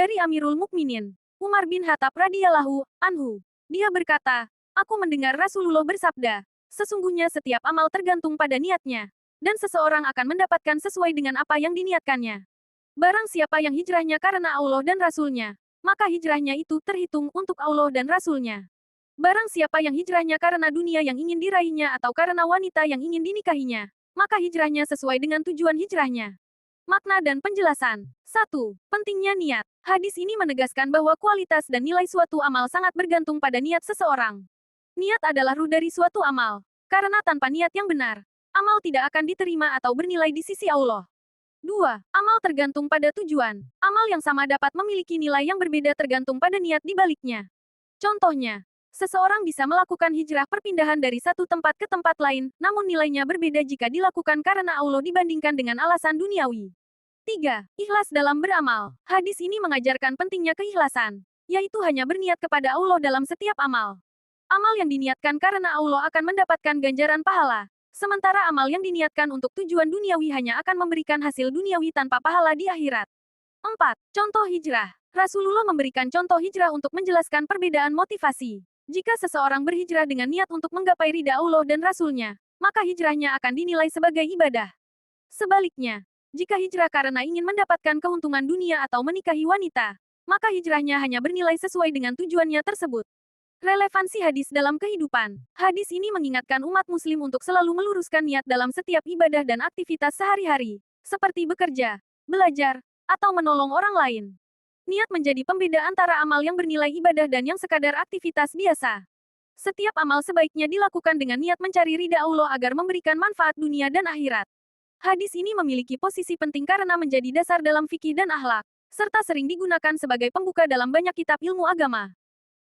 Dari Amirul Mukminin, Umar bin Khattab radhiyallahu anhu. Dia berkata, aku mendengar Rasulullah bersabda, sesungguhnya setiap amal tergantung pada niatnya, dan seseorang akan mendapatkan sesuai dengan apa yang diniatkannya. Barang siapa yang hijrahnya karena Allah dan Rasul-Nya, maka hijrahnya itu terhitung untuk Allah dan Rasul-Nya. Barang siapa yang hijrahnya karena dunia yang ingin diraihnya atau karena wanita yang ingin dinikahinya, maka hijrahnya sesuai dengan tujuan hijrahnya. Makna dan penjelasan. 1. Pentingnya niat. Hadis ini menegaskan bahwa kualitas dan nilai suatu amal sangat bergantung pada niat seseorang. Niat adalah ruh dari suatu amal. Karena tanpa niat yang benar, amal tidak akan diterima atau bernilai di sisi Allah. 2. Amal tergantung pada tujuan. Amal yang sama dapat memiliki nilai yang berbeda tergantung pada niat di baliknya. Contohnya, seseorang bisa melakukan hijrah perpindahan dari satu tempat ke tempat lain, namun nilainya berbeda jika dilakukan karena Allah dibandingkan dengan alasan duniawi. 3. Ikhlas dalam beramal. Hadis ini mengajarkan pentingnya keikhlasan, yaitu hanya berniat kepada Allah dalam setiap amal. Amal yang diniatkan karena Allah akan mendapatkan ganjaran pahala, sementara amal yang diniatkan untuk tujuan duniawi hanya akan memberikan hasil duniawi tanpa pahala di akhirat. 4. Contoh hijrah. Rasulullah memberikan contoh hijrah untuk menjelaskan perbedaan motivasi. Jika seseorang berhijrah dengan niat untuk menggapai ridha Allah dan Rasul-Nya, maka hijrahnya akan dinilai sebagai ibadah. Sebaliknya, jika hijrah karena ingin mendapatkan keuntungan dunia atau menikahi wanita, maka hijrahnya hanya bernilai sesuai dengan tujuannya tersebut. Relevansi hadis dalam kehidupan. Hadis ini mengingatkan umat muslim untuk selalu meluruskan niat dalam setiap ibadah dan aktivitas sehari-hari, seperti bekerja, belajar, atau menolong orang lain. Niat menjadi pembeda antara amal yang bernilai ibadah dan yang sekadar aktivitas biasa. Setiap amal sebaiknya dilakukan dengan niat mencari ridha Allah agar memberikan manfaat dunia dan akhirat. Hadis ini memiliki posisi penting karena menjadi dasar dalam fikih dan akhlak, serta sering digunakan sebagai pembuka dalam banyak kitab ilmu agama.